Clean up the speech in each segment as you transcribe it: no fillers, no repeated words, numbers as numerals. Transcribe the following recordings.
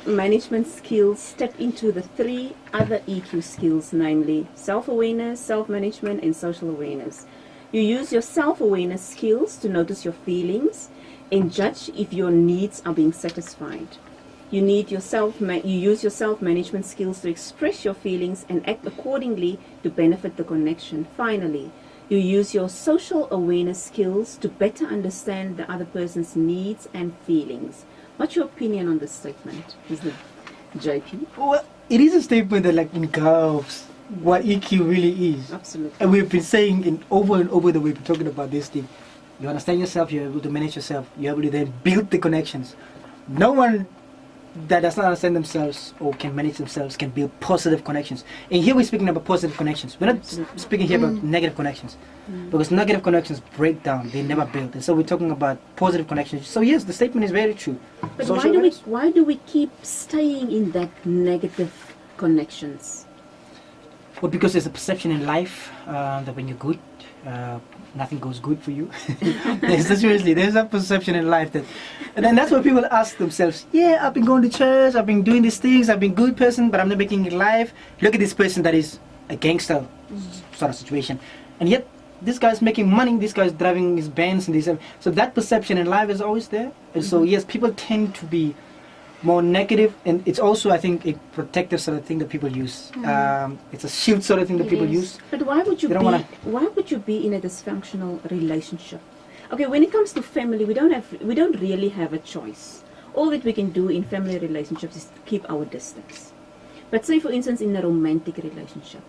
self-management skills step into the three other EQ skills, namely self-awareness, self-management, and social awareness. You use your self-awareness skills to notice your feelings and judge if your needs are being satisfied. You use your self-management skills to express your feelings and act accordingly to benefit the connection. Finally, you use your social awareness skills to better understand the other person's needs and feelings. What's your opinion on this statement, Mr. JP? Well, it is a statement that engulfs what EQ really is. Absolutely. And we've been saying over and over that we've been talking about this thing. You understand yourself, you're able to manage yourself, you're able to then build the connections. No one that does not understand themselves or can manage themselves can build positive connections. And here we're speaking about positive connections. We're not speaking here about negative connections. Because negative connections break down, they never build. And so we're talking about positive connections. So yes, the statement is very true. But why do we keep staying in that negative connections? Well, because there's a perception in life that when you're good, nothing goes good for you. There's a perception in life and then that's what people ask themselves. Yeah, I've been going to church, I've been doing these things, I've been a good person, but I'm not making it life. Look at this person that is a gangster sort of situation, and yet this guy's making money, this guy's driving his Benz and this. So that perception in life is always there. And so yes, people tend to be more negative, and it's also, I think, a protective sort of thing that people use. It's a shield sort of thing that people use. But why would you be in a dysfunctional relationship? Okay, when it comes to family, we don't really have a choice. All that we can do in family relationships is to keep our distance. But say, for instance, in a romantic relationship,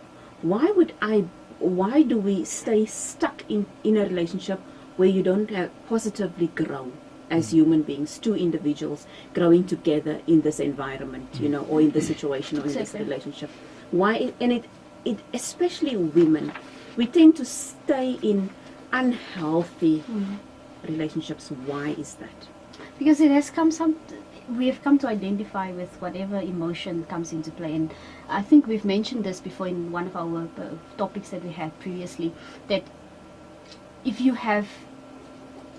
why do we stay stuck in a relationship where you don't positively grow as human beings, two individuals growing together in this environment, or in this situation or in this relationship? Why? And it especially women, we tend to stay in unhealthy relationships. Why is that? Because we have come to identify with whatever emotion comes into play, and I think we've mentioned this before in one of our topics that we had previously, that if you have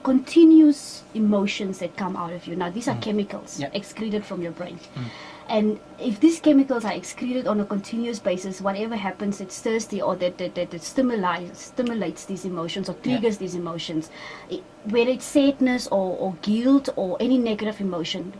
continuous emotions that come out of you, now these are chemicals excreted from your brain, and if these chemicals are excreted on a continuous basis, whatever happens, it stirs or that stimulates these emotions or triggers these emotions, whether it's sadness or guilt or any negative emotion.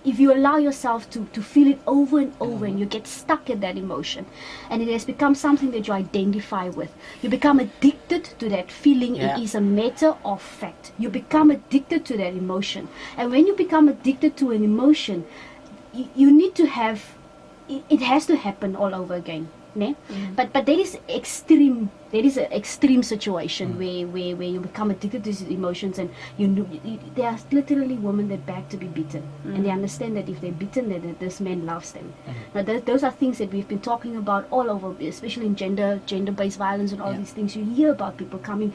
If you allow yourself to feel it over and over, and you get stuck in that emotion, and it has become something that you identify with, you become addicted to that feeling. It is a matter of fact. You become addicted to that emotion, and when you become addicted to an emotion, you need to have it has to happen all over again. But that is extreme. That is an extreme situation where you become addicted to these emotions, and there are literally women that beg to be beaten, and they understand that if they're beaten, that this man loves them. Now those are things that we've been talking about all over, especially in gender-based violence and all these things. You hear about people coming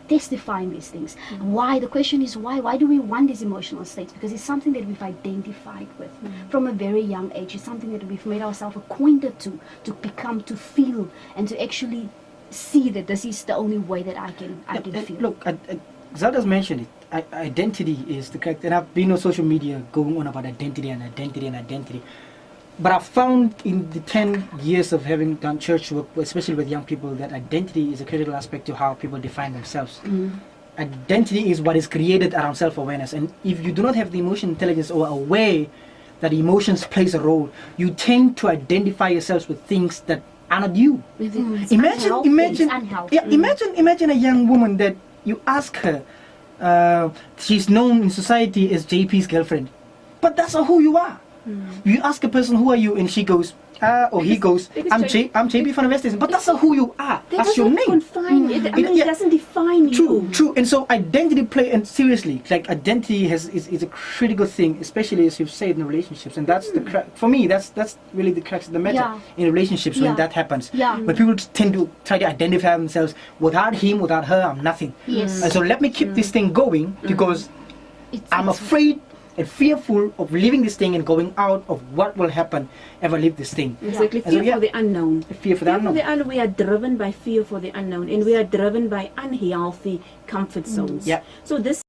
testifying these things. Why? The question is why? Why do we want these emotional states? Because it's something that we've identified with from a very young age. It's something that we've made ourselves acquainted to feel, and to actually see that this is the only way that I can feel. Look, Zelda's mentioned it. Identity is the correct, and I've been on social media going on about identity. But I've found in the 10 years of having done church work, especially with young people, that identity is a critical aspect to how people define themselves. Identity is what is created around self-awareness. And if you do not have the emotional intelligence or aware that emotions plays a role, you tend to identify yourselves with things that are not you. Imagine a young woman that you ask her, she's known in society as JP's girlfriend, but that's not who you are. You ask a person, who are you, and she goes, or he goes, I'm JP from the West Indies, but that's not who you are. That's your name. It doesn't define you. True. And so identity play, and seriously, identity is a critical thing, especially as you've said in relationships, and that's for me, that's really the crux of the matter in relationships when that happens. When people tend to try to identify themselves, without him, without her, I'm nothing. And so let me keep this thing going because I'm afraid and fearful of leaving this thing and going out of what will happen if I leave this thing. Exactly, fear for the unknown. Fear for the unknown. We are driven by fear for the unknown, and we are driven by unhealthy comfort zones. So this